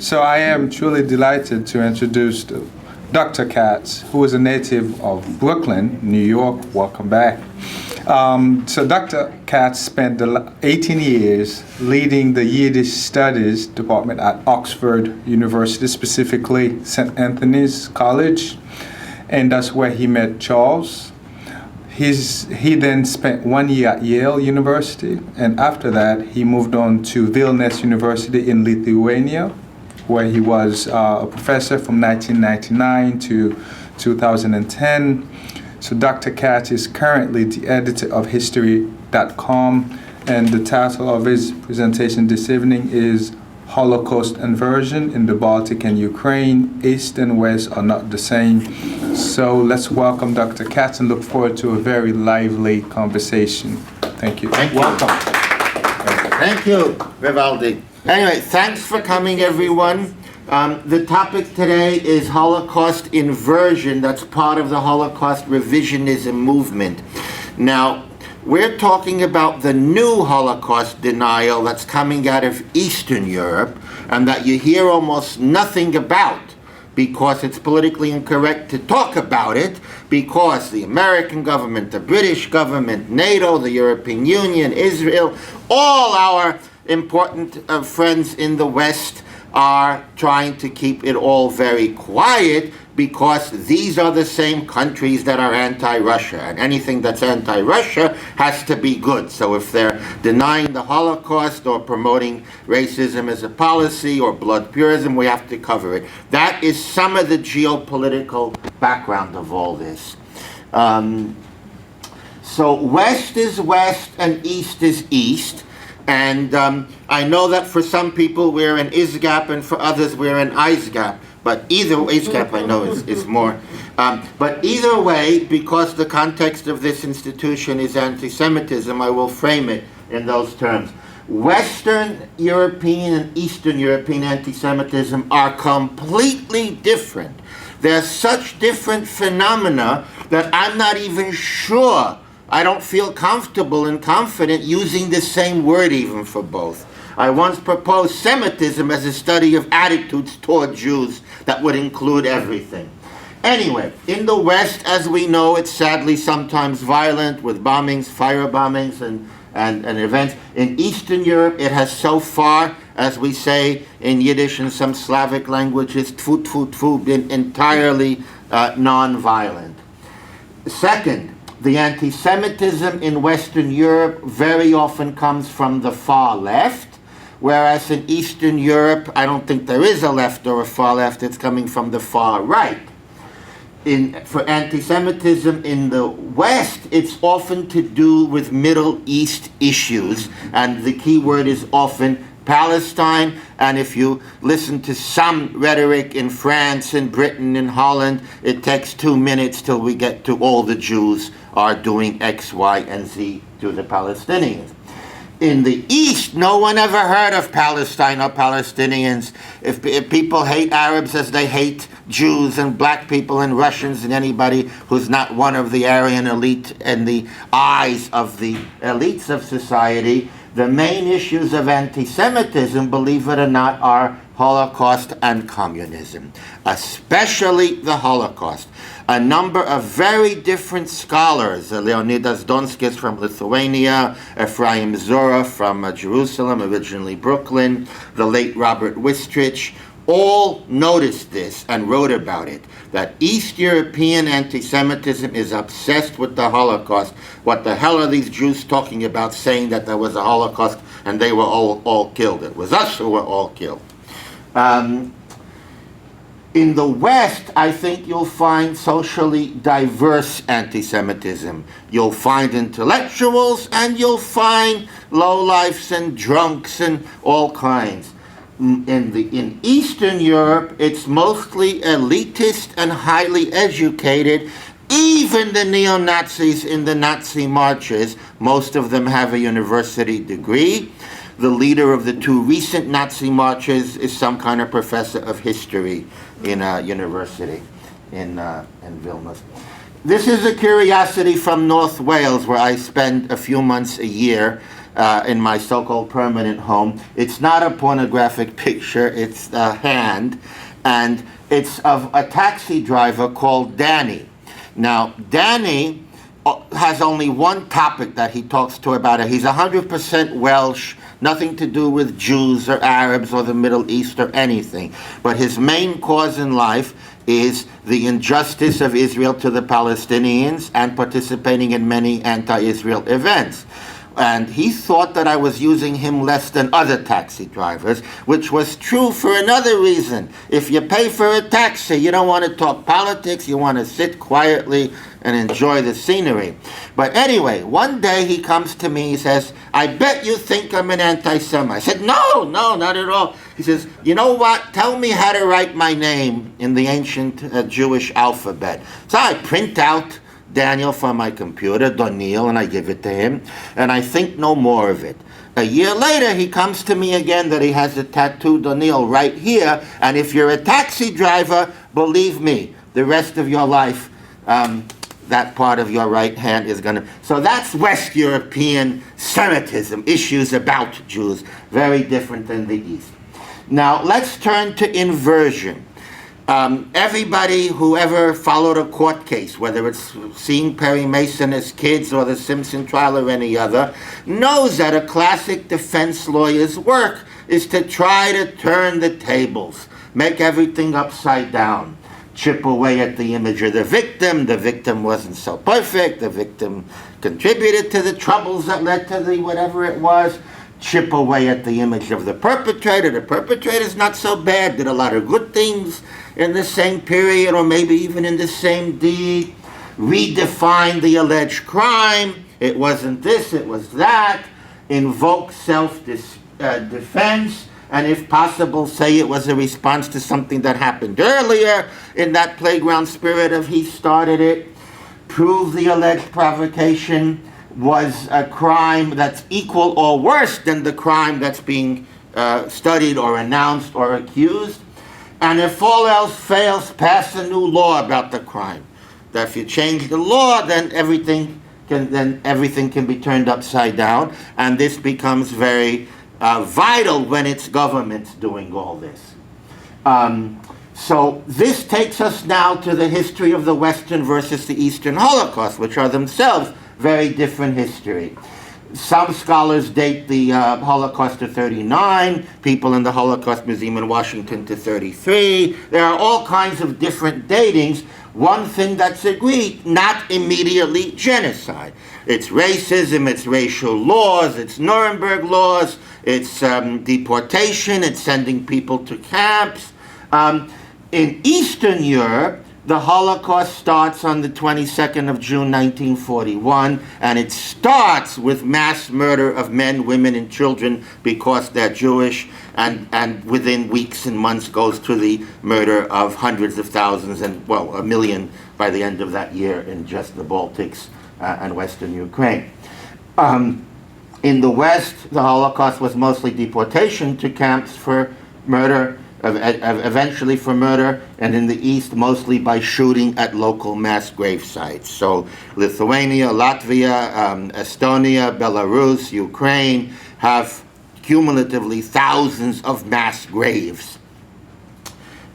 So I am truly delighted to introduce Dr. Katz, who is a native of Brooklyn, New York. Welcome back. So Dr. Katz spent 18 years leading the Yiddish Studies department at Oxford University, specifically St. Anthony's College, and that's where he met Charles. He then spent 1 year at Yale University, and after that he moved on to Vilnius University in Lithuania, where he was a professor from 1999 to 2010. So Dr. Katz is currently the editor of History.com, and the title of his presentation this evening is Holocaust Inversion in the Baltic and Ukraine, East and West are not the same. So let's welcome Dr. Katz and look forward to a very lively conversation. Thank you. Welcome. Thank you, Vivaldi. Anyway, thanks for coming, everyone. The topic today is Holocaust Inversion. That's part of the Holocaust revisionism movement. Now, we're talking about the new Holocaust denial that's coming out of Eastern Europe and that you hear almost nothing about because it's politically incorrect to talk about it, because the American government, the British government, NATO, the European Union, Israel, all our important friends in the West are trying to keep it all very quiet because these are the same countries that are anti-Russia, and anything that's anti-Russia has to be good. So if they're denying the Holocaust or promoting racism as a policy or blood purism, we have to cover it. That is some of the geopolitical background of all this. So West is West and East is East. And I know that for some people we're in ISGAP and for others we're in ISGAP. But either ISGAP I know is more. But either way, because the context of this institution is anti-Semitism, I will frame it in those terms. Western European and Eastern European anti-Semitism are completely different. They're such different phenomena that I'm not even sure, I don't feel comfortable and confident using the same word even for both. I once proposed Semitism as a study of attitudes toward Jews that would include everything. Anyway, in the West, as we know, it's sadly sometimes violent with bombings, fire bombings, and events. In Eastern Europe, it has so far, as we say in Yiddish and some Slavic languages, tfu, tfu, tfu, been entirely non-violent. Second, the anti-Semitism in Western Europe very often comes from the far left, whereas in Eastern Europe, I don't think there is a left or a far left, it's coming from the far right. For anti-Semitism in the West, it's often to do with Middle East issues, and the key word is often Palestine, and if you listen to some rhetoric in France, in Britain, in Holland, it takes 2 minutes till we get to all the Jews are doing X, Y, and Z to the Palestinians. In the East, no one ever heard of Palestine or Palestinians. If people hate Arabs as they hate Jews and black people and Russians and anybody who's not one of the Aryan elite in the eyes of the elites of society, the main issues of anti-Semitism, believe it or not, are Holocaust and communism, especially the Holocaust. A number of very different scholars, Leonidas Donskis from Lithuania, Ephraim Zora from Jerusalem, originally Brooklyn, the late Robert Wistrich, all noticed this and wrote about it, that East European anti-Semitism is obsessed with the Holocaust. What the hell are these Jews talking about saying that there was a Holocaust and they were all killed? It was us who were all killed. In the West, I think you'll find socially diverse anti-Semitism. You'll find intellectuals and you'll find lowlifes and drunks and all kinds. In Eastern Europe, it's mostly elitist and highly educated. Even the neo-Nazis in the Nazi marches, most of them have a university degree. The leader of the 2 recent Nazi marches is some kind of professor of history in a university in Vilnius. This is a curiosity from North Wales, where I spend a few months a year. in my so-called permanent home. It's not a pornographic picture, it's a hand, and it's of a taxi driver called Danny. Now, Danny has only one topic that he talks to about it. He's 100% Welsh, nothing to do with Jews or Arabs or the Middle East or anything. But his main cause in life is the injustice of Israel to the Palestinians and participating in many anti-Israel events. And he thought that I was using him less than other taxi drivers, which was true for another reason. If you pay for a taxi, you don't want to talk politics, you want to sit quietly and enjoy the scenery. But anyway, one day he comes to me, he says, I bet you think I'm an anti-Semite. I said, no, not at all. He says, you know what, tell me how to write my name in the ancient Jewish alphabet. So I print out Daniel from my computer, Doniel, and I give it to him, and I think no more of it. A year later, he comes to me again that he has a tattoo, Doniel, right here, and if you're a taxi driver, believe me, the rest of your life, that part of your right hand is going to... So that's West European Semitism, issues about Jews, very different than the East. Now, let's turn to inversion. Everybody who ever followed a court case, whether it's seeing Perry Mason as kids or the Simpson trial or any other, knows that a classic defense lawyer's work is to try to turn the tables, make everything upside down, chip away at the image of the victim wasn't so perfect, the victim contributed to the troubles that led to the whatever it was, chip away at the image of the perpetrator's not so bad, did a lot of good things in the same period or maybe even in the same deed, redefine the alleged crime, it wasn't this, it was that, invoke self-defense, and if possible say it was a response to something that happened earlier in that playground spirit of he started it, prove the alleged provocation was a crime that's equal or worse than the crime that's being studied or announced or accused. And if all else fails, pass a new law about the crime. That if you change the law, then everything can be turned upside down. And this becomes very vital when it's governments doing all this. So this takes us now to the history of the Western versus the Eastern Holocaust, which are themselves very different history. Some scholars date the Holocaust to 39, people in the Holocaust Museum in Washington to 33. There are all kinds of different datings. One thing that's agreed, not immediately genocide. It's racism, it's racial laws, it's Nuremberg laws, it's deportation, it's sending people to camps. In Eastern Europe, the Holocaust starts on the 22nd of June 1941, and it starts with mass murder of men, women, and children because they're Jewish, and within weeks and months goes to the murder of hundreds of thousands and, well, 1 million by the end of that year in just the Baltics and Western Ukraine. In the West, the Holocaust was mostly deportation to camps for murder, eventually for murder, and in the East mostly by shooting at local mass grave sites. So Lithuania, Latvia, Estonia, Belarus, Ukraine have cumulatively thousands of mass graves.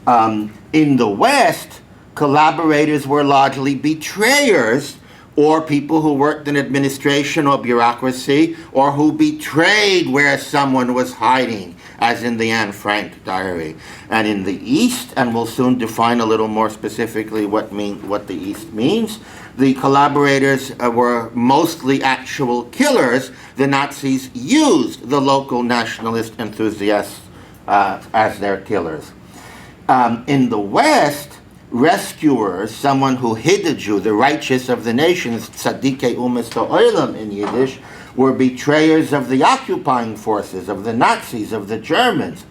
In the West, collaborators were largely betrayers or people who worked in administration or bureaucracy or who betrayed where someone was hiding, as in the Anne Frank diary. And in the East, and we'll soon define a little more specifically what the East means, the collaborators were mostly actual killers. The Nazis used the local nationalist enthusiasts as their killers. In the West, rescuers, someone who hid a Jew, the righteous of the nations, tzadikei umas ha'olam in Yiddish, were betrayers of the occupying forces, of the Nazis, of the Germans.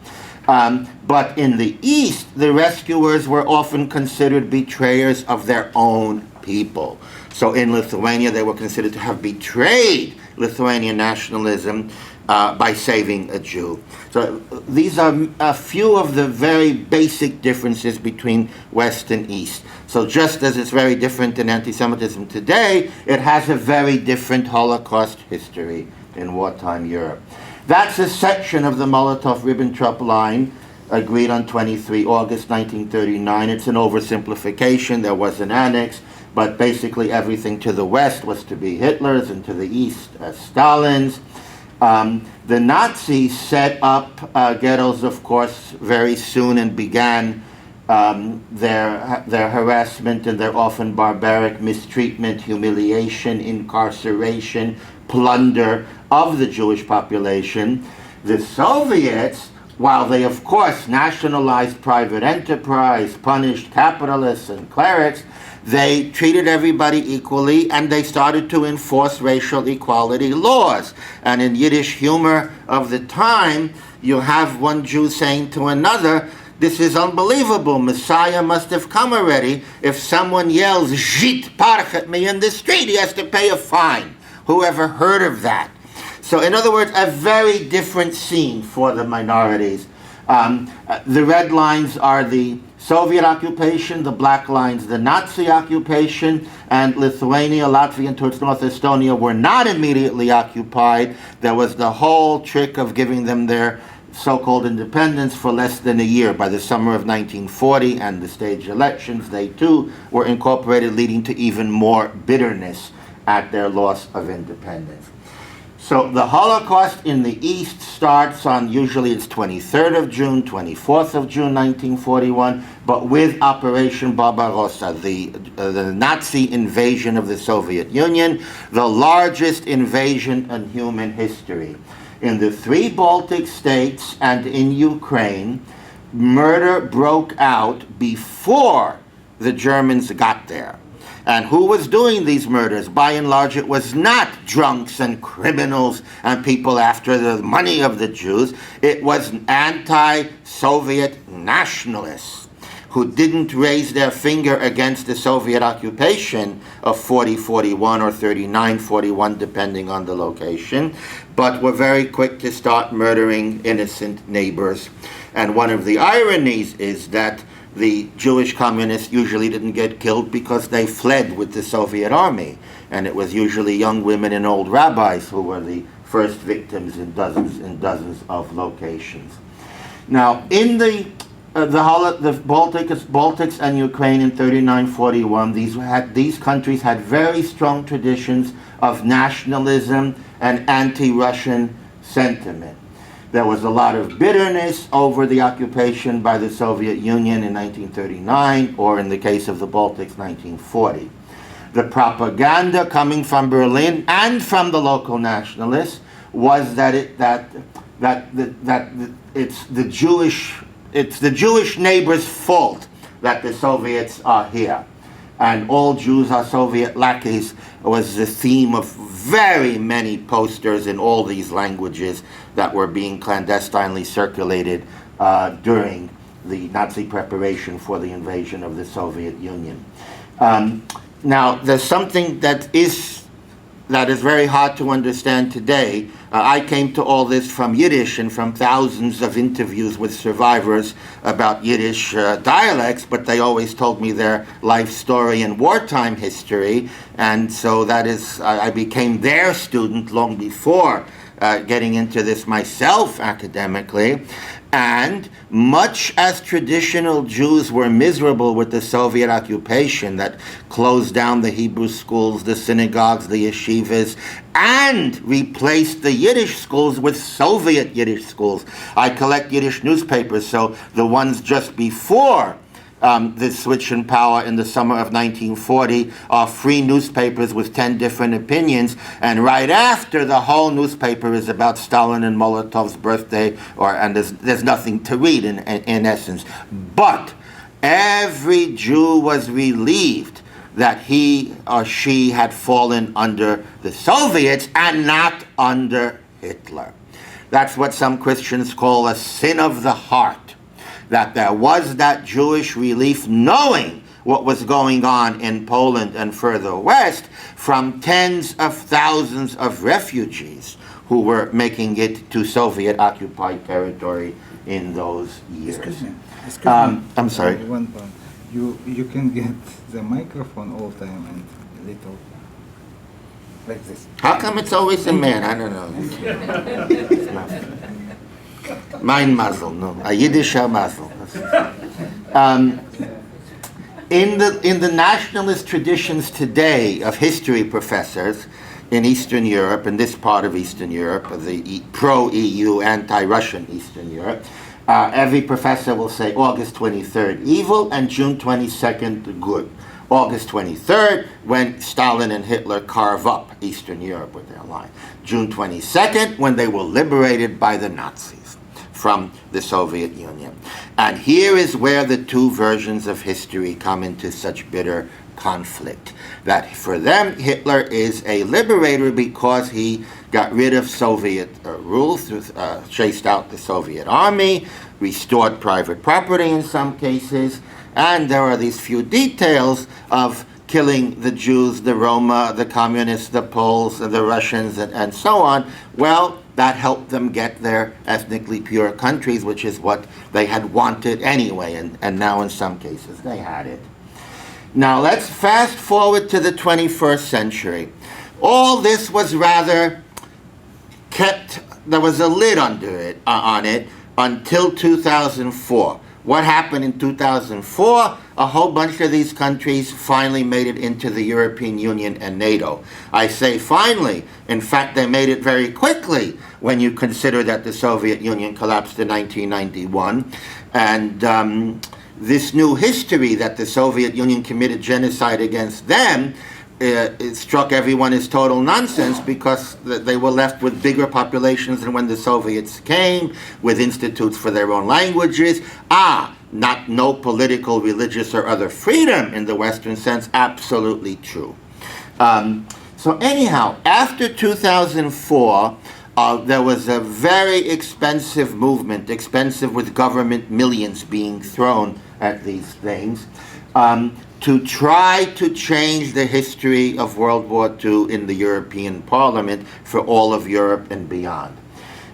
But in the East, the rescuers were often considered betrayers of their own people. So in Lithuania, they were considered to have betrayed Lithuanian nationalism by saving a Jew. So these are a few of the very basic differences between West and East. So just as it's very different in anti-Semitism today, it has a very different Holocaust history in wartime Europe. That's a section of the Molotov-Ribbentrop line agreed on 23 August 1939. It's an oversimplification. There was an annex, but basically everything to the west was to be Hitler's and to the east Stalin's. The Nazis set up ghettos, of course, very soon and began their harassment and their often barbaric mistreatment, humiliation, incarceration, plunder of the Jewish population. The Soviets, while they of course nationalized private enterprise, punished capitalists and clerics, they treated everybody equally, and they started to enforce racial equality laws. And in Yiddish humor of the time, you have one Jew saying to another, "This is unbelievable. Messiah must have come already. If someone yells, 'Zhit parch' at me in the street, he has to pay a fine." Who ever heard of that? So in other words, a very different scene for the minorities. The red lines are the Soviet occupation, the black lines the Nazi occupation, and Lithuania, Latvia, and towards North Estonia were not immediately occupied. There was the whole trick of giving them their so-called independence for less than a year. By the summer of 1940 and the stage elections, they too were incorporated, leading to even more bitterness at their loss of independence. So the Holocaust in the East starts on, usually it's 23rd of June, 24th of June 1941, but with Operation Barbarossa, the Nazi invasion of the Soviet Union, the largest invasion in human history. In the 3 Baltic states and in Ukraine, murder broke out before the Germans got there. And who was doing these murders? By and large, it was not drunks and criminals and people after the money of the Jews. It was anti-Soviet nationalists who didn't raise their finger against the Soviet occupation of 40-41 or 39-41, depending on the location, but were very quick to start murdering innocent neighbors. And one of the ironies is that the Jewish communists usually didn't get killed because they fled with the Soviet army. And it was usually young women and old rabbis who were the first victims in dozens and dozens of locations. Now, in the Baltics and Ukraine in 39-41, these countries had very strong traditions of nationalism and anti-Russian sentiment. There was a lot of bitterness over the occupation by the Soviet Union in 1939, or in the case of the Baltics, 1940. The propaganda coming from Berlin and from the local nationalists was that it's the Jewish neighbor's fault that the Soviets are here, and all Jews are Soviet lackeys was the theme of very many posters in all these languages that were being clandestinely circulated during the Nazi preparation for the invasion of the Soviet Union. Now, there's something that is very hard to understand today. I came to all this from Yiddish and from thousands of interviews with survivors about Yiddish dialects, but they always told me their life story and wartime history, and so that is, I became their student long before getting into this myself academically. And much as traditional Jews were miserable with the Soviet occupation that closed down the Hebrew schools, the synagogues, the yeshivas, and replaced the Yiddish schools with Soviet Yiddish schools. I collect Yiddish newspapers, so the ones just before the switch in power in the summer of 1940 are free newspapers with 10 different opinions, and right after, the whole newspaper is about Stalin and Molotov's birthday, and there's nothing to read in essence. But every Jew was relieved that he or she had fallen under the Soviets and not under Hitler. That's what some Christians call a sin of the heart. That there was that Jewish relief, knowing what was going on in Poland and further west, from tens of thousands of refugees who were making it to Soviet-occupied territory in those years. Excuse me. I'm sorry. One point. You can get the microphone all time and little. like this. How come it's always a man? I don't know. Mein Mazel, no, a Yiddischer Mazel. In the nationalist traditions today of history professors in Eastern Europe, in this part of Eastern Europe, the pro-EU, anti-Russian Eastern Europe, every professor will say August 23rd evil and June 22nd good. August 23rd, when Stalin and Hitler carve up Eastern Europe with their line. June 22nd, when they were liberated by the Nazis from the Soviet Union. And here is where the two versions of history come into such bitter conflict. That for them, Hitler is a liberator because he got rid of Soviet rule, chased out the Soviet army, restored private property in some cases, and there are these few details of killing the Jews, the Roma, the communists, the Poles, the Russians, and so on. Well, that helped them get their ethnically pure countries, which is what they had wanted anyway, and now in some cases they had it. Now let's fast forward to the 21st century. All this was rather kept, there was a lid under it, on it until 2004. What happened in 2004? A whole bunch of these countries finally made it into the European Union and NATO. I say finally. In fact, they made it very quickly when you consider that the Soviet Union collapsed in 1991. And this new history that the Soviet Union committed genocide against them, it struck everyone as total nonsense because they were left with bigger populations than when the Soviets came, with institutes for their own languages. No political, religious, or other freedom in the Western sense. Absolutely true. So anyhow, after 2004, there was a very expensive movement, expensive with government millions being thrown at these things, to try to change the history of World War II in the European Parliament for all of Europe and beyond.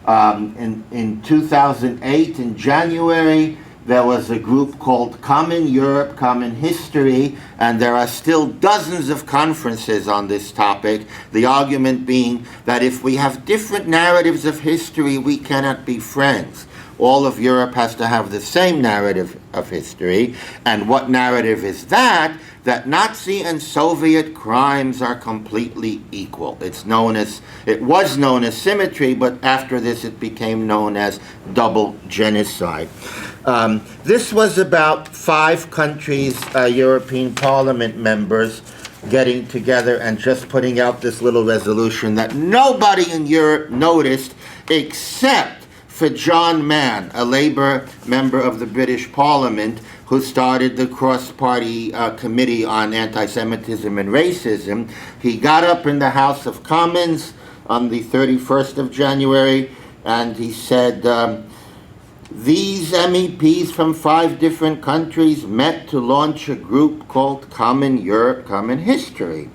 In 2008, in January, there was a group called Common Europe, Common History, and there are still dozens of conferences on this topic, the argument being that if we have different narratives of history, we cannot be friends. All of Europe has to have the same narrative of history. And what narrative is that? That Nazi and Soviet crimes are completely equal. It was known as symmetry, but after this it became known as double genocide. This was about 5 countries, European Parliament members, getting together and just putting out this little resolution that nobody in Europe noticed except for John Mann, a Labour member of the British Parliament, who started the cross-party committee on anti-Semitism and racism. He got up in the House of Commons on the 31st of January, and he said, these MEPs from 5 different countries met to launch a group called Common Europe, Common History.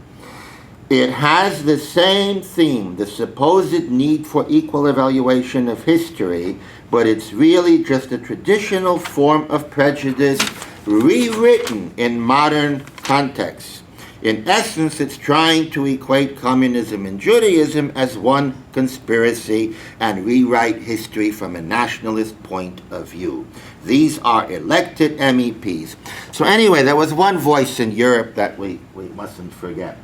It has the same theme, the supposed need for equal evaluation of history, but it's really just a traditional form of prejudice rewritten in modern contexts. In essence, it's trying to equate communism and Judaism as one conspiracy and rewrite history from a nationalist point of view. These are elected MEPs. So anyway, there was one voice in Europe that we mustn't forget.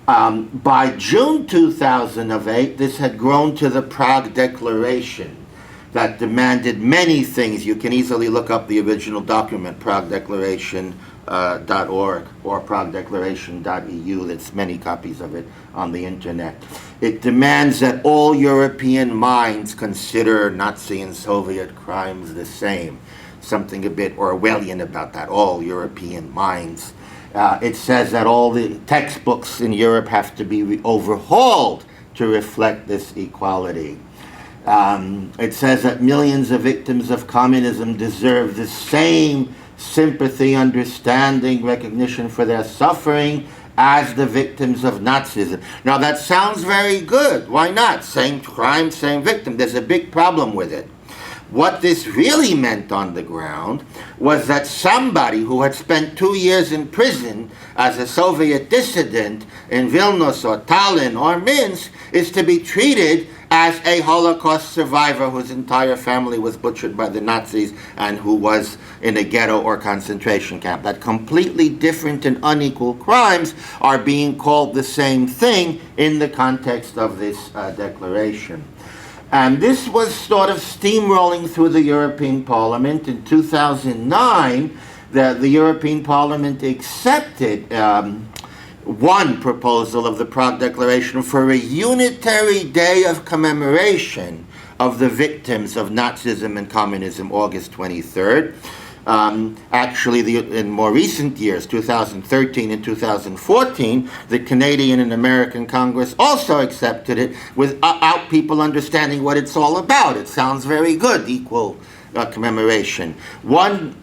By June 2008, this had grown to the Prague Declaration that demanded many things. You can easily look up the original document, praguedeclaration.org or praguedeclaration.eu. There's many copies of it on the internet. It demands that all European minds consider Nazi and Soviet crimes the same. Something a bit Orwellian about that, all European minds. It says that all the textbooks in Europe have to be overhauled to reflect this equality. It says that millions of victims of communism deserve the same sympathy, understanding, recognition for their suffering as the victims of Nazism. Now that sounds very good. Why not? Same crime, same victim. There's a big problem with it. What this really meant on the ground was that somebody who had spent 2 years in prison as a Soviet dissident in Vilnius or Tallinn or Minsk is to be treated as a Holocaust survivor whose entire family was butchered by the Nazis and who was in a ghetto or concentration camp. That completely different and unequal crimes are being called the same thing in the context of this declaration. And this was sort of steamrolling through the European Parliament. In 2009, the European Parliament accepted one proposal of the Prague Declaration for a unitary day of commemoration of the victims of Nazism and communism, August 23rd. Actually, in more recent years, 2013 and 2014, the Canadian and American Congress also accepted it without people understanding what it's all about. It sounds very good, equal commemoration. One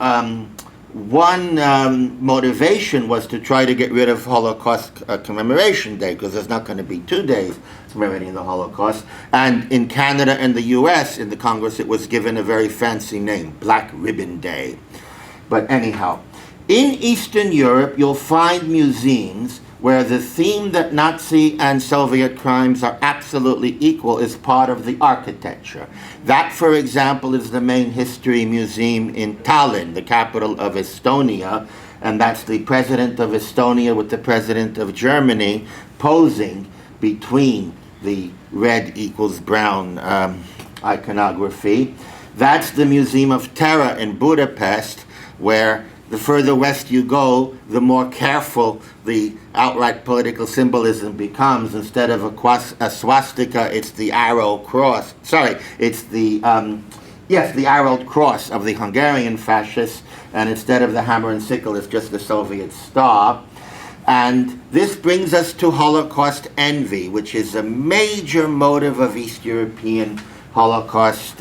motivation was to try to get rid of Holocaust Commemoration Day, because there's not going to be 2 days commemorating the Holocaust. And in Canada and the US, in the Congress, it was given a very fancy name, Black Ribbon Day. But anyhow, in Eastern Europe, you'll find museums where the theme that Nazi and Soviet crimes are absolutely equal is part of the architecture. That, for example, is the main history museum in Tallinn, the capital of Estonia, and that's the president of Estonia with the president of Germany posing between the red equals brown iconography. That's the Museum of Terror in Budapest, where the further west you go, the more careful the outright political symbolism becomes. Instead of a swastika, it's the arrow cross. Sorry, it's the the arrowed cross of the Hungarian fascists, and instead of the hammer and sickle, it's just the Soviet star. And this brings us to Holocaust envy, which is a major motive of East European Holocaust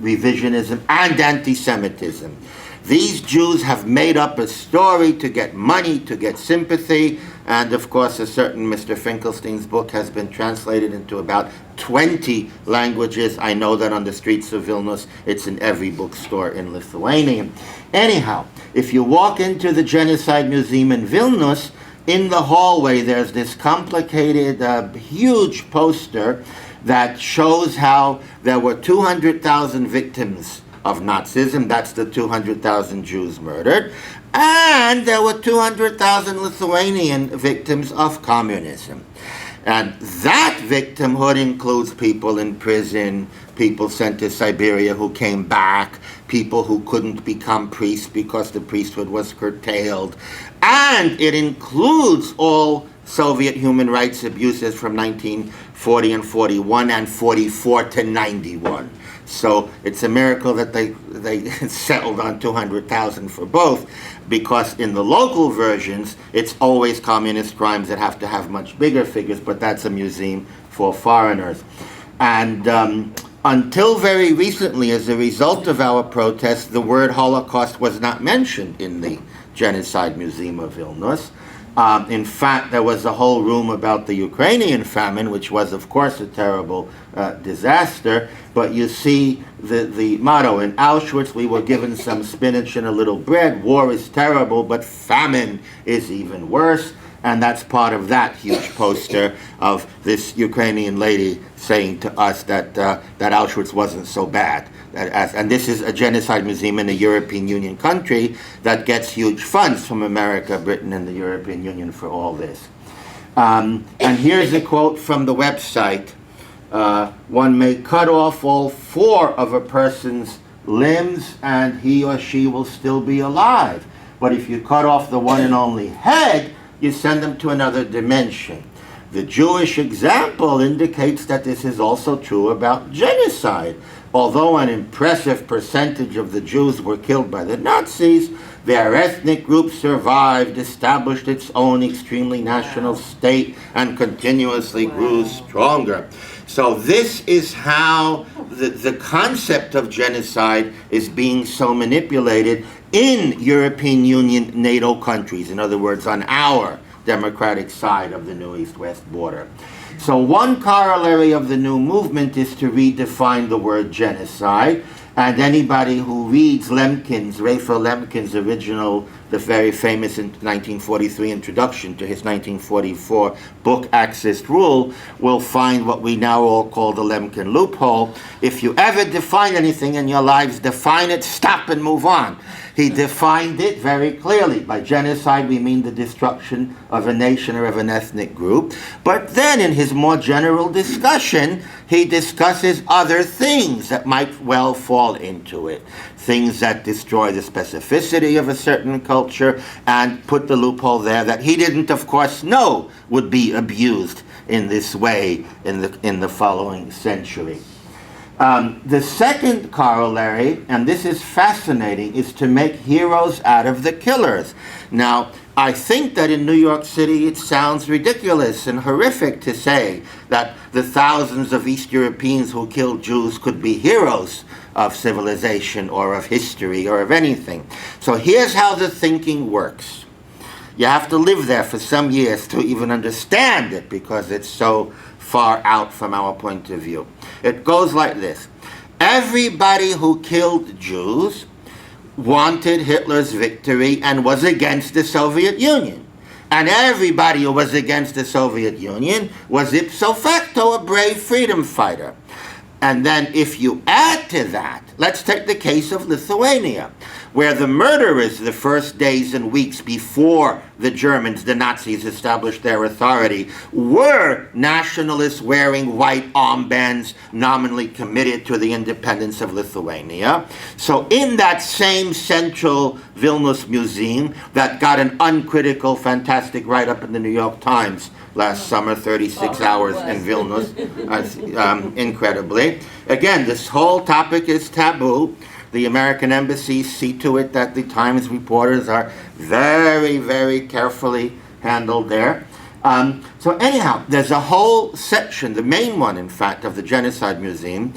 revisionism and anti-Semitism. These Jews have made up a story to get money, to get sympathy, and of course a certain Mr. Finkelstein's book has been translated into about 20 languages. I know that on the streets of Vilnius, it's in every bookstore in Lithuanian. Anyhow, if you walk into the Genocide Museum in Vilnius, in the hallway there's this complicated, huge poster that shows how there were 200,000 victims of Nazism. That's the 200,000 Jews murdered. And there were 200,000 Lithuanian victims of communism. And that victimhood includes people in prison, people sent to Siberia who came back, people who couldn't become priests because the priesthood was curtailed. And it includes all Soviet human rights abuses from 1940 and 41 and 44 to 91. So it's a miracle that they settled on 200,000 for both, because in the local versions, it's always communist crimes that have to have much bigger figures, but that's a museum for foreigners. And until very recently, as a result of our protests, the word Holocaust was not mentioned in the Genocide Museum of Vilnius. In fact, there was a whole room about the Ukrainian famine, which was, of course, a terrible disaster. But you see the motto, in Auschwitz, we were given some spinach and a little bread. War is terrible, but famine is even worse. And that's part of that huge poster of this Ukrainian lady saying to us that Auschwitz wasn't so bad. And this is a genocide museum in a European Union country that gets huge funds from America, Britain, and the European Union for all this. And here's a quote from the website. One may cut off all 4 of a person's limbs and he or she will still be alive. But if you cut off the one and only head, you send them to another dimension. The Jewish example indicates that this is also true about genocide. Although an impressive percentage of the Jews were killed by the Nazis, their ethnic group survived, established its own extremely national state, and continuously grew stronger. So this is how the concept of genocide is being so manipulated in European Union NATO countries, in other words, on our democratic side of the new East-West border. So one corollary of the new movement is to redefine the word genocide. And anybody who reads Raphael Lemkin's original, the very famous 1943 introduction to his 1944 book, Axis Rule, will find what we now all call the Lemkin loophole. If you ever define anything in your lives, define it, stop, and move on. He defined it very clearly. By genocide, we mean the destruction of a nation or of an ethnic group. But then in his more general discussion, he discusses other things that might well fall into it. Things that destroy the specificity of a certain culture, and put the loophole there that he didn't, of course, know would be abused in this way in the following century. The second corollary, and this is fascinating, is to make heroes out of the killers. Now, I think that in New York City it sounds ridiculous and horrific to say that the thousands of East Europeans who killed Jews could be heroes of civilization or of history or of anything. So here's how the thinking works. You have to live there for some years to even understand it, because it's so far out from our point of view. It goes like this. Everybody who killed Jews wanted Hitler's victory and was against the Soviet Union. And everybody who was against the Soviet Union was ipso facto a brave freedom fighter. And then if you add to that, let's take the case of Lithuania, where the murderers the first days and weeks before the Germans, the Nazis, established their authority, were nationalists wearing white armbands, nominally committed to the independence of Lithuania. So in that same central Vilnius museum that got an uncritical, fantastic write-up in the New York Times last summer, 36 hours in Vilnius, incredibly. Again, this whole topic is taboo. The American embassies see to it that the Times reporters are very, very carefully handled there. So anyhow, there's a whole section, the main one, in fact, of the Genocide Museum,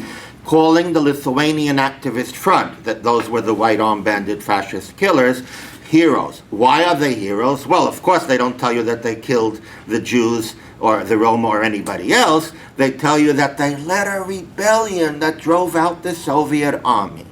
calling the Lithuanian Activist Front, that those were the white armbanded fascist killers, heroes. Why are they heroes? Well, of course, they don't tell you that they killed the Jews or the Roma or anybody else. They tell you that they led a rebellion that drove out the Soviet army.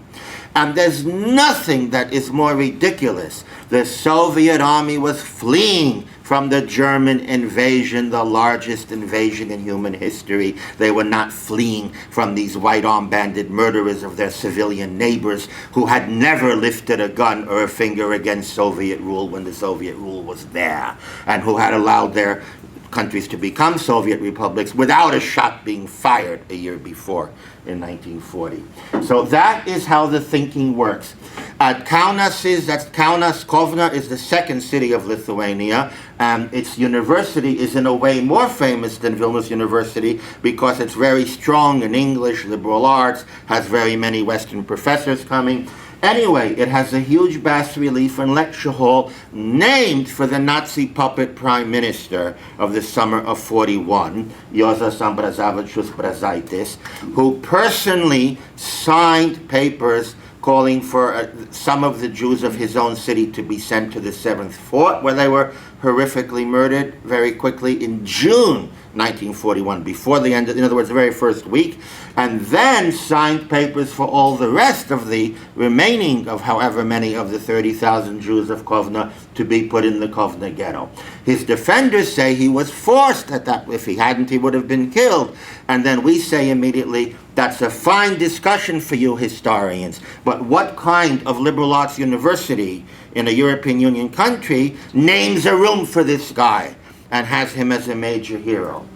And there's nothing that is more ridiculous. The Soviet army was fleeing from the German invasion, the largest invasion in human history. They were not fleeing from these white armbanded murderers of their civilian neighbors who had never lifted a gun or a finger against Soviet rule when the Soviet rule was there, and who had allowed their countries to become Soviet republics without a shot being fired a year before in 1940. So that is how the thinking works. Kaunas, Kovna is the second city of Lithuania, and its university is in a way more famous than Vilnius University because it's very strong in English, liberal arts, has very many Western professors coming. Anyway, it has a huge bas-relief and lecture hall named for the Nazi puppet prime minister of the summer of 41, Juozas Ambrazevičius Brazaitis, who personally signed papers calling for some of the Jews of his own city to be sent to the 7th Fort, where they were horrifically murdered very quickly in June 1941, before the end, in other words, the very first week, and then signed papers for all the rest of the remaining of however many of the 30,000 Jews of Kovna to be put in the Kovna ghetto. His defenders say he was forced at that. If he hadn't, he would have been killed. And then we say immediately, that's a fine discussion for you historians, but what kind of liberal arts university in a European Union country names a room for this guy and has him as a major hero?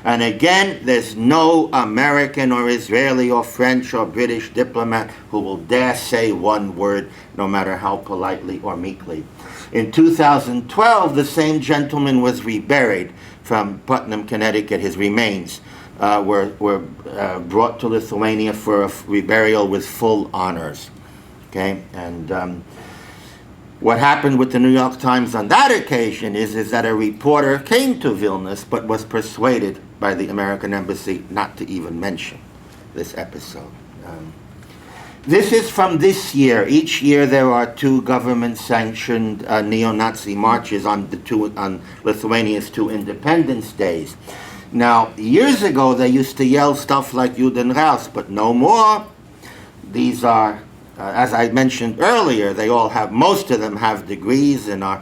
And again, there's no American or Israeli or French or British diplomat who will dare say one word, no matter how politely or meekly. In 2012, the same gentleman was reburied from Putnam, Connecticut. His remains were brought to Lithuania for a reburial with full honors. Okay, and what happened with the New York Times on that occasion is that a reporter came to Vilnius but was persuaded by the American embassy not to even mention this episode. This is from this year. Each year there are 2 government-sanctioned neo-Nazi marches on Lithuania's 2 independence days. Now, years ago, they used to yell stuff like Juden raus, but no more. These are, as I mentioned earlier, they all have, most of them have degrees and are.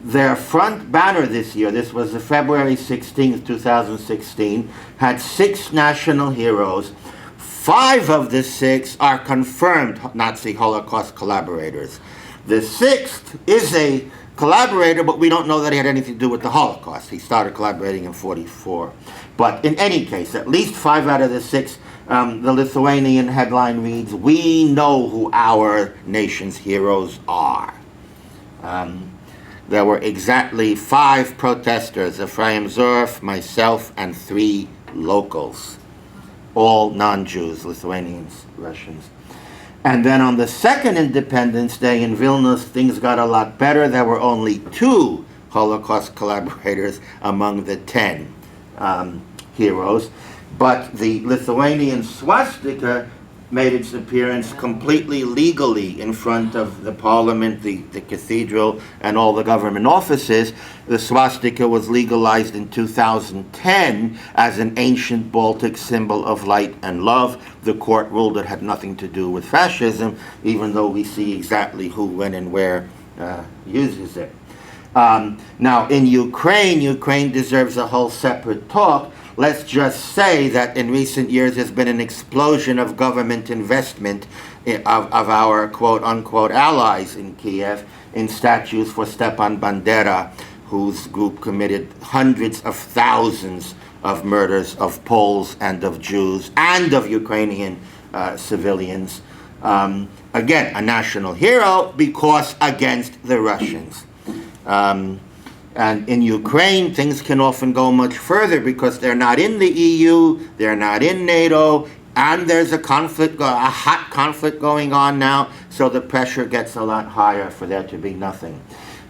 Their front banner this year, this was February 16th, 2016, had 6 national heroes. 5 of the 6 are confirmed Nazi Holocaust collaborators. The 6th is a collaborator, but we don't know that he had anything to do with the Holocaust. He started collaborating in 1944. But in any case, at least 5 out of the 6, the Lithuanian headline reads, "We know who our nation's heroes are." There were exactly 5 protesters, Ephraim Zorf, myself, and 3 locals, all non-Jews, Lithuanians, Russians. And then on the second Independence Day in Vilnius, things got a lot better. There were only 2 Holocaust collaborators among the 10 heroes. But the Lithuanian swastika made its appearance completely legally in front of the parliament, the cathedral, and all the government offices. The swastika was legalized in 2010 as an ancient Baltic symbol of light and love. The court ruled it had nothing to do with fascism, even though we see exactly who, when, and where uses it. Now, in Ukraine deserves a whole separate talk. Let's just say that in recent years there's been an explosion of government investment of our quote-unquote allies in Kiev in statues for Stepan Bandera, whose group committed hundreds of thousands of murders of Poles and of Jews and of Ukrainian civilians. Again, a national hero because against the Russians. And in Ukraine, things can often go much further because they're not in the EU, they're not in NATO, and there's a conflict, a hot conflict going on now, so the pressure gets a lot higher for there to be nothing.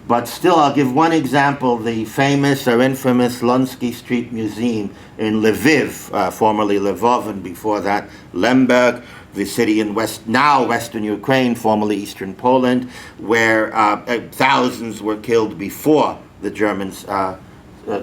But still, I'll give one example, the famous or infamous Lonsky Street Museum in Lviv, formerly Lvov, and before that, Lemberg, the city in now Western Ukraine, formerly Eastern Poland, where thousands were killed before the Germans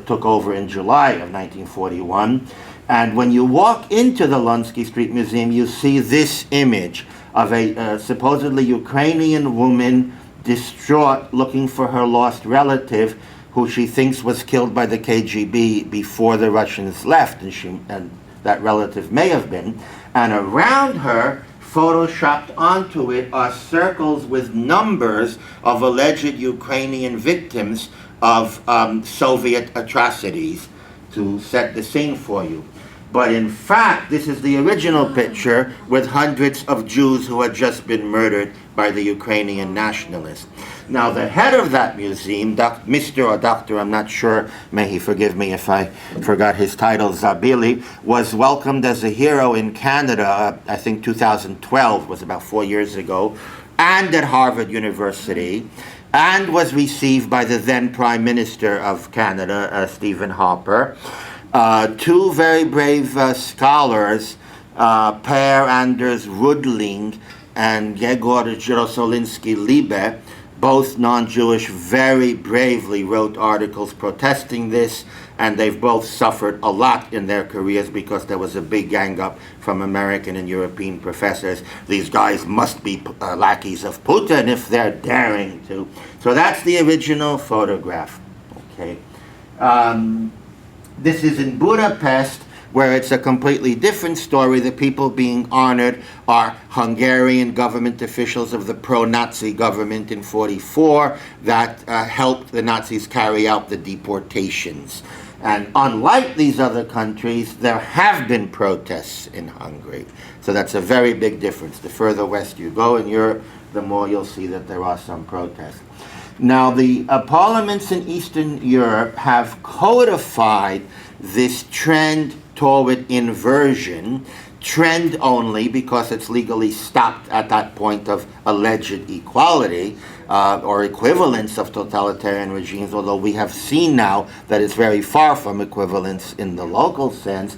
took over in July of 1941. And when you walk into the Lonsky Street Museum, you see this image of a supposedly Ukrainian woman distraught looking for her lost relative who she thinks was killed by the KGB before the Russians left, and that relative may have been. And around her, photoshopped onto it, are circles with numbers of alleged Ukrainian victims of Soviet atrocities to set the scene for you. But in fact, this is the original picture with hundreds of Jews who had just been murdered by the Ukrainian nationalists. Now, the head of that museum, Mr. or Doctor, I'm not sure, may he forgive me if I forgot his title, Zabili, was welcomed as a hero in Canada, I think 2012, was about 4 years ago, and at Harvard University, and was received by the then Prime Minister of Canada, Stephen Harper. 2 very brave scholars, Per Anders Rudling and Yegor Jerosolinsky-Liebe, both non-Jewish, very bravely wrote articles protesting this, and they've both suffered a lot in their careers because there was a big gang-up from American and European professors. These guys must be lackeys of Putin if they're daring to. So that's the original photograph. Okay. This is in Budapest, where it's a completely different story. The people being honored are Hungarian government officials of the pro-Nazi government in 1944 that helped the Nazis carry out the deportations. And unlike these other countries, there have been protests in Hungary. So that's a very big difference. The further west you go in Europe, the more you'll see that there are some protests. Now, the parliaments in Eastern Europe have codified this trend toward inversion, trend only because it's legally stopped at that point of alleged equality or equivalence of totalitarian regimes, although we have seen now that it's very far from equivalence in the local sense.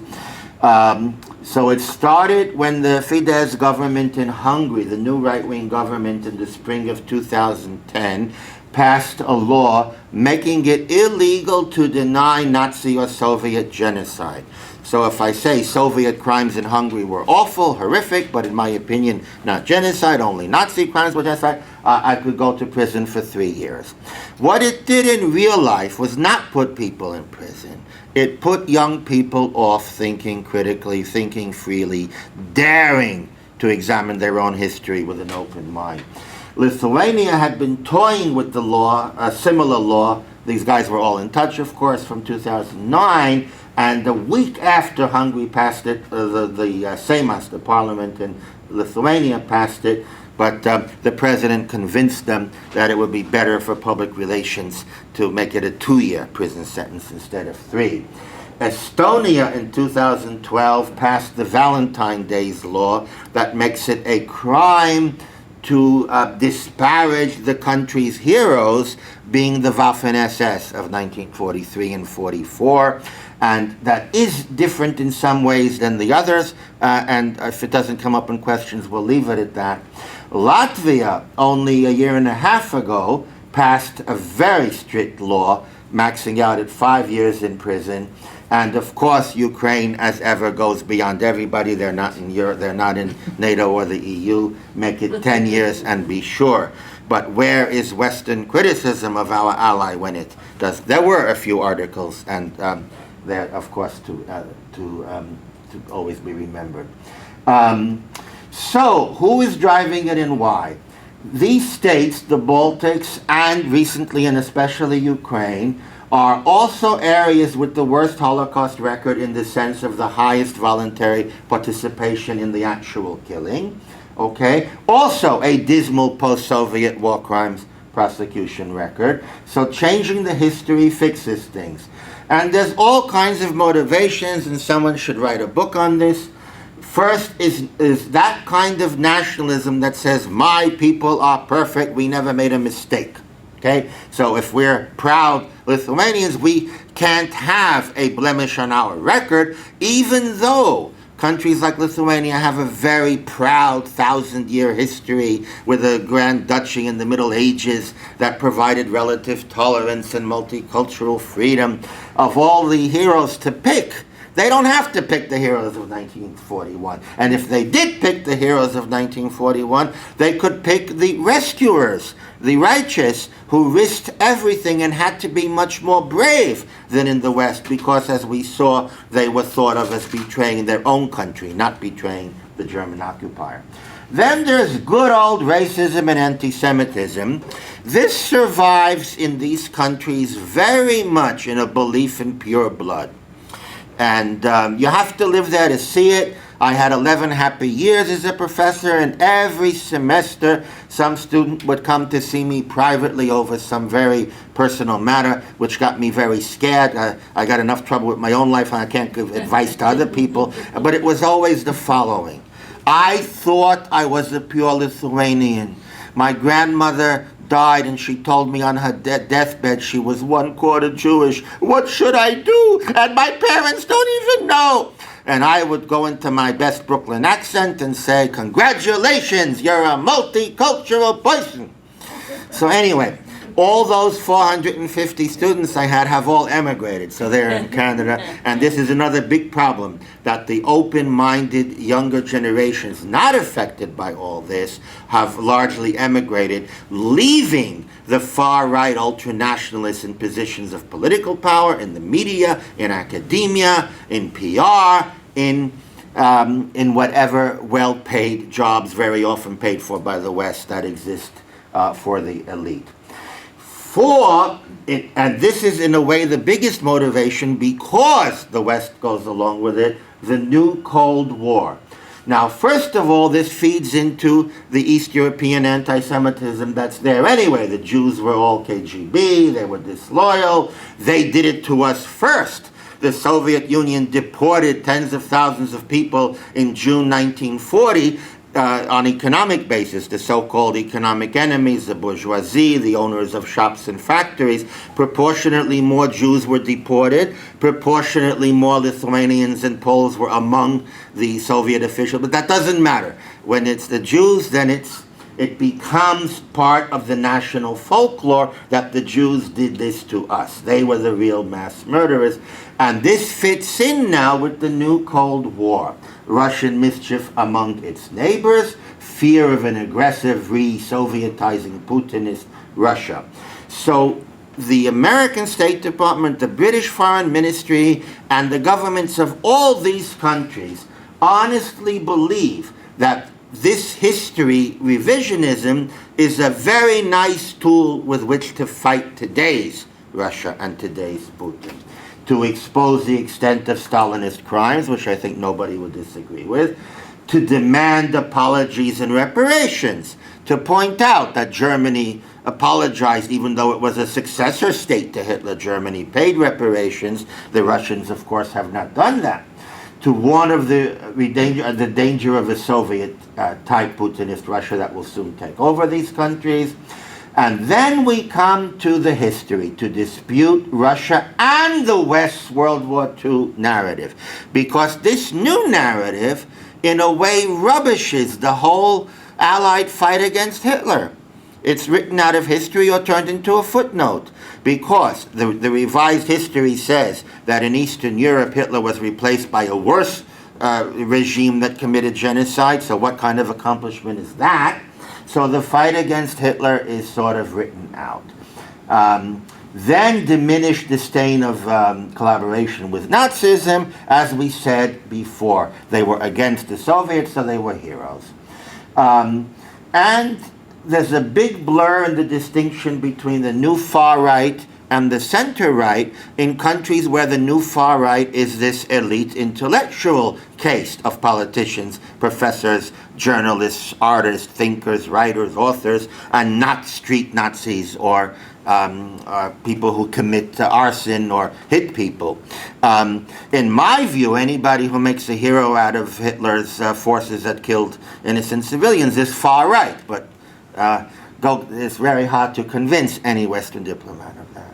So it started when the Fidesz government in Hungary, the new right-wing government in the spring of 2010, passed a law making it illegal to deny Nazi or Soviet genocide. So if I say Soviet crimes in Hungary were awful, horrific, but in my opinion, not genocide, only Nazi crimes were genocide, I could go to prison for 3 years. What it did in real life was not put people in prison. It put young people off thinking critically, thinking freely, daring to examine their own history with an open mind. Lithuania had been toying with the law, a similar law. These guys were all in touch, of course, from 2009. And a week after Hungary passed it, the Seimas, the parliament in Lithuania, passed it, but the president convinced them that it would be better for public relations to make it a 2-year prison sentence instead of 3. Estonia in 2012 passed the Valentine's Day's law that makes it a crime to disparage the country's heroes, being the Waffen-SS of 1943 and 44. And that is different in some ways than the others, and if it doesn't come up in questions, we'll leave it at that. Latvia, only a year and a half ago, passed a very strict law, maxing out at 5 years in prison. And of course, Ukraine, as ever, goes beyond everybody. They're not in Europe, they're not in NATO or the EU. Make it 10 years and be sure. But where is Western criticism of our ally when it does? There were a few articles, and they're, of course, to always be remembered. So, who is driving it and why? These states, the Baltics, and recently and especially Ukraine, are also areas with the worst Holocaust record in the sense of the highest voluntary participation in the actual killing. Okay? Also a dismal post-Soviet war crimes prosecution record. So changing the history fixes things. And there's all kinds of motivations, and someone should write a book on this. First is that kind of nationalism that says, my people are perfect, we never made a mistake. Okay? So if we're proud Lithuanians, we can't have a blemish on our record, even though countries like Lithuania have a very proud 1,000-year history with a Grand Duchy in the Middle Ages that provided relative tolerance and multicultural freedom. Of all the heroes to pick, they don't have to pick the heroes of 1941. And if they did pick the heroes of 1941, they could pick the rescuers, the righteous, who risked everything and had to be much more brave than in the West, because, as we saw, they were thought of as betraying their own country, not betraying the German occupier. Then there's good old racism and anti-Semitism. This survives in these countries very much in a belief in pure blood. And you have to live there to see it. I had 11 happy years as a professor, and every semester some student would come to see me privately over some very personal matter, which got me very scared. I got enough trouble with my own life, and I can't give advice to other people. But it was always the following. I thought I was a pure Lithuanian. My grandmother died, and she told me on her deathbed she was 1/4 Jewish. What should I do? And my parents don't even know. And I would go into my best Brooklyn accent and say, congratulations, you're a multicultural person. So anyway, all those 450 students I had have all emigrated, so they're in Canada. And this is another big problem, that the open-minded younger generations not affected by all this have largely emigrated, leaving the far-right ultranationalists in positions of political power, in the media, in academia, in PR, in whatever well-paid jobs, very often paid for by the West, that exist for the elite. And this is in a way the biggest motivation, because the West goes along with it, the new Cold War. Now, first of all, this feeds into the East European anti-Semitism that's there anyway. The Jews were all KGB, they were disloyal, they did it to us first. The Soviet Union deported tens of thousands of people in June 1940 on economic basis, the so-called economic enemies, the bourgeoisie, the owners of shops and factories. Proportionately more Jews were deported, proportionately more Lithuanians and Poles were among the Soviet officials, but that doesn't matter. When it's the Jews, then it's it becomes part of the national folklore that the Jews did this to us. They were the real mass murderers. And this fits in now with the new Cold War. Russian mischief among its neighbors, fear of an aggressive re-Sovietizing Putinist Russia. So the American State Department, the British Foreign Ministry, and the governments of all these countries honestly believe that this history revisionism is a very nice tool with which to fight today's Russia and today's Putin, to expose the extent of Stalinist crimes, which I think nobody would disagree with, to demand apologies and reparations, to point out that Germany apologized even though it was a successor state to Hitler. Germany paid reparations. The Russians, of course, have not done that. To warn of the danger of a Soviet-type Putinist Russia that will soon take over these countries. And then we come to the history, to dispute Russia and the West's World War II narrative. Because this new narrative, in a way, rubbishes the whole Allied fight against Hitler. It's written out of history or turned into a footnote, because the revised history says that in Eastern Europe, Hitler was replaced by a worse regime that committed genocide. So what kind of accomplishment is that? So the fight against Hitler is sort of written out. Then diminished disdain of collaboration with Nazism, as we said before. They were against the Soviets, so they were heroes. And there's a big blur in the distinction between the new far right and the center right in countries where the new far right is this elite intellectual caste of politicians, professors, journalists, artists, thinkers, writers, authors, and not street Nazis or people who commit arson or hit people. In my view, anybody who makes a hero out of Hitler's forces that killed innocent civilians is far right, but it's very hard to convince any Western diplomat of that.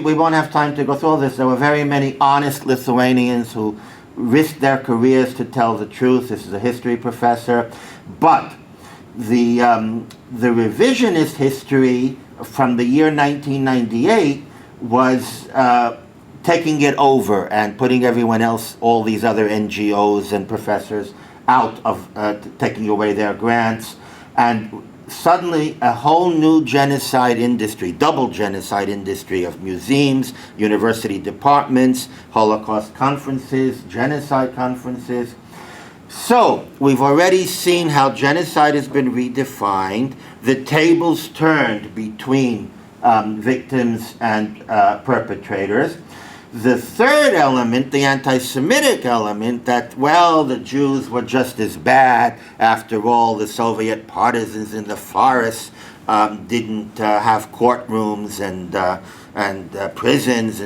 We won't have time to go through all this, there were very many honest Lithuanians who risked their careers to tell the truth. This is a history professor. But the revisionist history from the year 1998 was taking it over and putting everyone else, all these other NGOs and professors, out of taking away their grants, and suddenly a whole new genocide industry, double genocide industry of museums, university departments, Holocaust conferences, genocide conferences. So we've already seen how genocide has been redefined, the tables turned between victims and perpetrators. The third element, the anti-Semitic element, that, well, the Jews were just as bad. After all, the Soviet partisans in the forests didn't have courtrooms and prisons,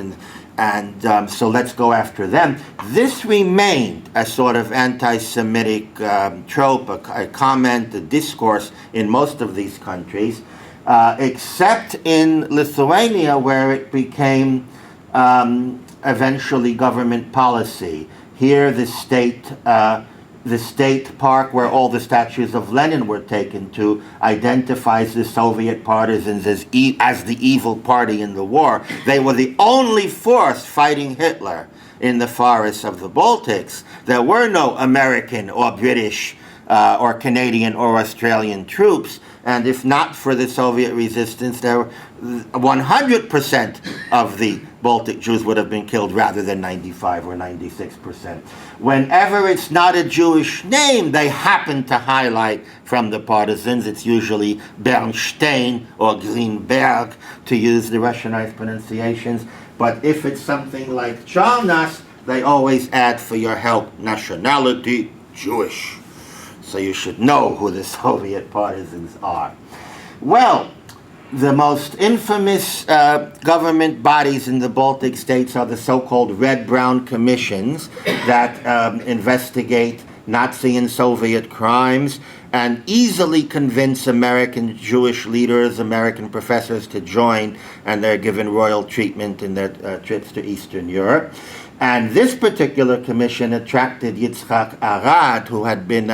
and so let's go after them. This remained a sort of anti-Semitic trope, a comment, a discourse in most of these countries, except in Lithuania, where it became eventually government policy. Here, the state park where all the statues of Lenin were taken to identifies the Soviet partisans as the evil party in the war. They were the only force fighting Hitler in the forests of the Baltics. There were no American or British or Canadian or Australian troops. And if not for the Soviet resistance, 100% of the Baltic Jews would have been killed rather than 95 or 96%. Whenever it's not a Jewish name, they happen to highlight from the partisans. It's usually Bernstein or Greenberg, to use the Russianized pronunciations. But if it's something like Chalnas, they always add for your help, nationality, Jewish. So you should know who the Soviet partisans are. Well, the most infamous government bodies in the Baltic states are the so-called Red-Brown Commissions that investigate Nazi and Soviet crimes and easily convince American Jewish leaders, American professors to join, and they're given royal treatment in their trips to Eastern Europe. And this particular commission attracted Yitzhak Arad, who had been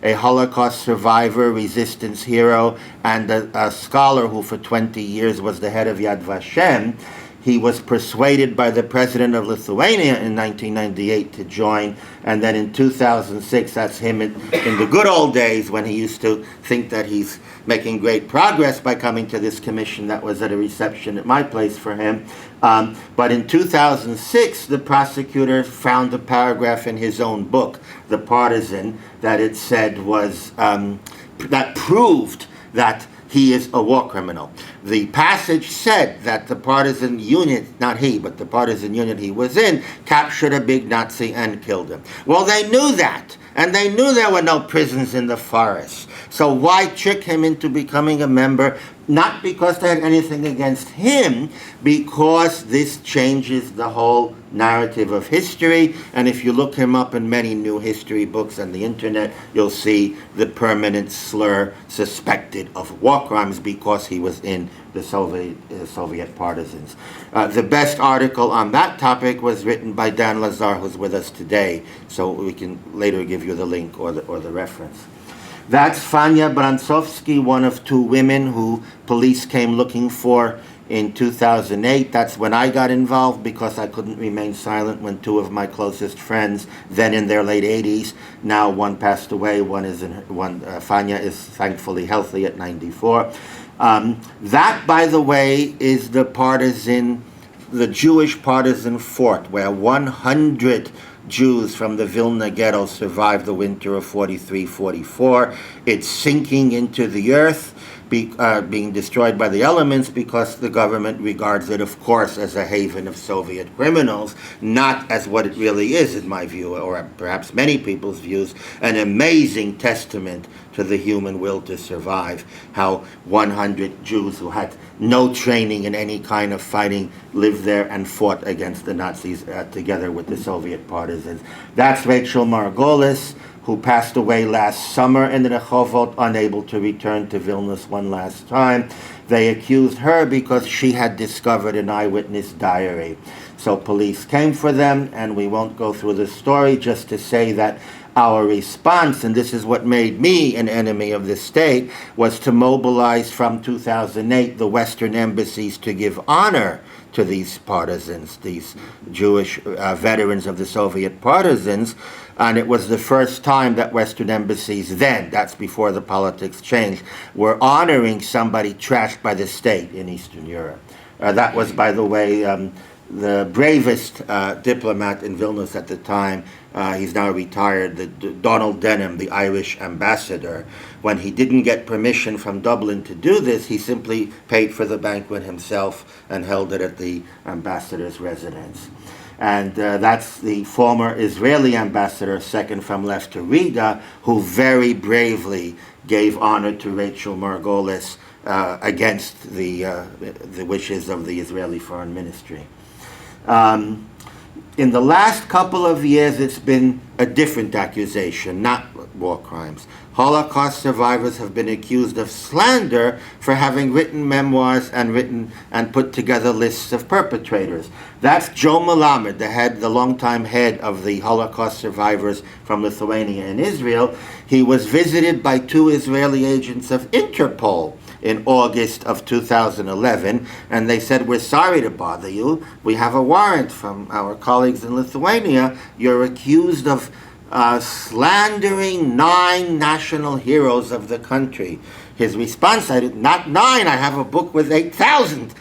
a Holocaust survivor, resistance hero, and a scholar who for 20 years was the head of Yad Vashem. He was persuaded by the president of Lithuania in 1998 to join, and then in 2006, that's him in the good old days when he used to think that he's making great progress by coming to this commission that was at a reception at my place for him. But in 2006, the prosecutor found a paragraph in his own book, The Partisan, that it said was, that proved that he is a war criminal. The passage said that the partisan unit, not he, but the partisan unit he was in, captured a big Nazi and killed him. Well, they knew that, and they knew there were no prisons in the forest. So why trick him into becoming a member? Not because they had anything against him, because this changes the whole narrative of history. And if you look him up in many new history books on the internet, you'll see the permanent slur suspected of war crimes because he was in the Soviet partisans. The best article on that topic was written by Dan Lazar, who's with us today. So we can later give you the link or the reference. That's Fania Bransovsky, one of two women who police came looking for in 2008. That's when I got involved because I couldn't remain silent when two of my closest friends, then in their late 80s, now one passed away, Fania is thankfully healthy at 94. That, by the way, is the Jewish partisan fort where 100 Jews from the Vilna ghetto survived the winter of 43-44. It's sinking into the earth, being destroyed by the elements because the government regards it, of course, as a haven of Soviet criminals, not as what it really is, in my view, or perhaps many people's views, an amazing testament to the human will to survive, how 100 Jews who had no training in any kind of fighting lived there and fought against the Nazis together with the Soviet partisans. That's Rachel Margolis, who passed away last summer in Rehovot, unable to return to Vilnius one last time. They accused her because she had discovered an eyewitness diary. So police came for them, and we won't go through the story, just to say that our response, and this is what made me an enemy of the state, was to mobilize from 2008 the Western embassies to give honor to these partisans, these Jewish veterans of the Soviet partisans. And it was the first time that Western embassies then, that's before the politics changed, were honoring somebody trashed by the state in Eastern Europe. That was, by the way, the bravest diplomat in Vilnius at the time. He's now retired, Donald Denham, the Irish ambassador. When he didn't get permission from Dublin to do this, he simply paid for the banquet himself and held it at the ambassador's residence. And that's the former Israeli ambassador, second from left to Riga, who very bravely gave honor to Rachel Margolis against the wishes of the Israeli Foreign Ministry. In the last couple of years, it's been a different accusation, not war crimes. Holocaust survivors have been accused of slander for having written memoirs and put together lists of perpetrators. That's Joe Melamed, the longtime head of the Holocaust survivors from Lithuania and Israel. He was visited by two Israeli agents of Interpol in August of 2011, and they said, "We're sorry to bother you. We have a warrant from our colleagues in Lithuania. You're accused of slandering 9 national heroes of the country." His response, "Not 9, I have a book with 8,000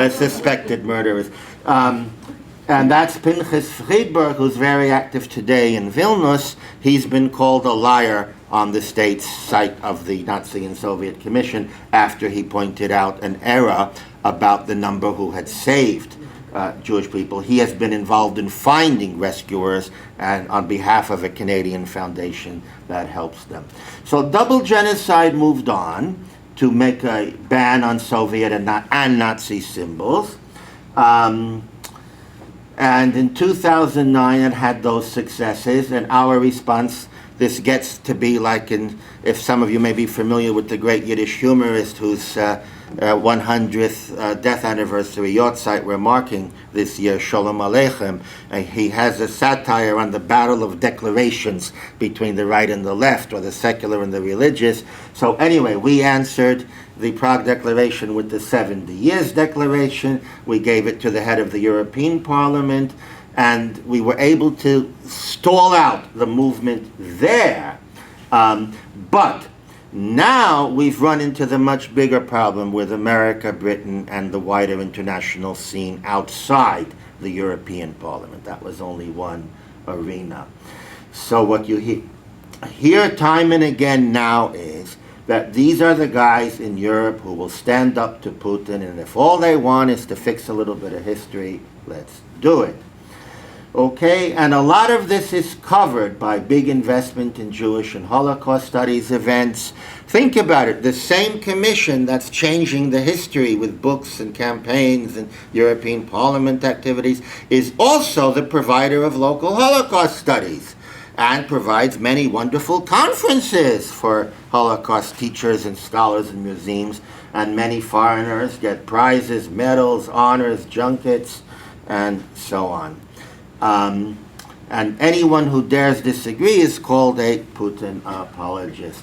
suspected murderers." And that's Pinchas Friedberg, who's very active today in Vilnius. He's been called a liar on the state's site of the Nazi and Soviet Commission after he pointed out an error about the number who had saved Jewish people. He has been involved in finding rescuers and on behalf of a Canadian foundation that helps them. So double genocide moved on to make a ban on Soviet and Nazi symbols. And in 2009, it had those successes, and our response, this gets to be like if some of you may be familiar with the great Yiddish humorist whose 100th death anniversary yahrzeit we're marking this year, Shalom Aleichem. He has a satire on the battle of declarations between the right and the left, or the secular and the religious. So anyway, we answered the Prague Declaration with the 70 Years Declaration. We gave it to the head of the European Parliament, and we were able to stall out the movement there. But now we've run into the much bigger problem with America, Britain, and the wider international scene outside the European Parliament. That was only one arena. So what you hear time and again now is that these are the guys in Europe who will stand up to Putin, and if all they want is to fix a little bit of history, let's do it. Okay, and a lot of this is covered by big investment in Jewish and Holocaust studies events. Think about it, the same commission that's changing the history with books and campaigns and European Parliament activities is also the provider of local Holocaust studies, and provides many wonderful conferences for Holocaust teachers and scholars and museums, and many foreigners get prizes, medals, honors, junkets, and so on. And anyone who dares disagree is called a Putin apologist.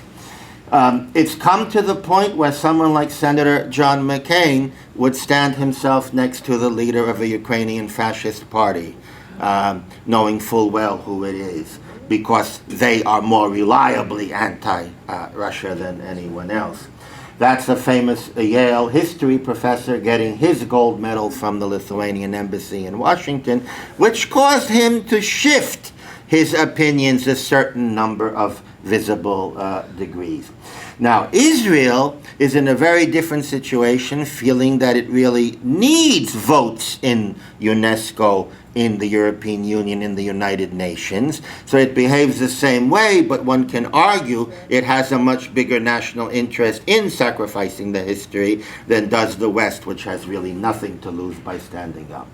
It's come to the point where someone like Senator John McCain would stand himself next to the leader of a Ukrainian fascist party, knowing full well who it is, because they are more reliably anti-Russia than anyone else. That's a famous Yale history professor getting his gold medal from the Lithuanian embassy in Washington, which caused him to shift his opinions a certain number of visible degrees. Now, Israel is in a very different situation, feeling that it really needs votes in UNESCO, in the European Union, in the United Nations. So it behaves the same way, but one can argue it has a much bigger national interest in sacrificing the history than does the West, which has really nothing to lose by standing up.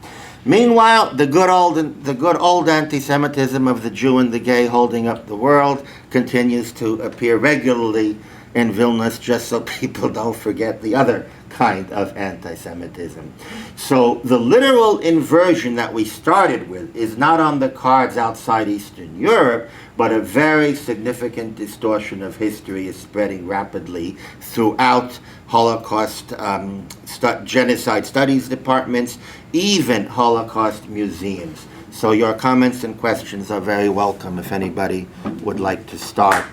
Meanwhile, the good old anti-Semitism of the Jew and the gay holding up the world continues to appear regularly in Vilnius, just so people don't forget the other kind of anti-Semitism. So the literal inversion that we started with is not on the cards outside Eastern Europe, but a very significant distortion of history is spreading rapidly throughout Holocaust genocide studies departments, even Holocaust museums. So your comments and questions are very welcome if anybody would like to start.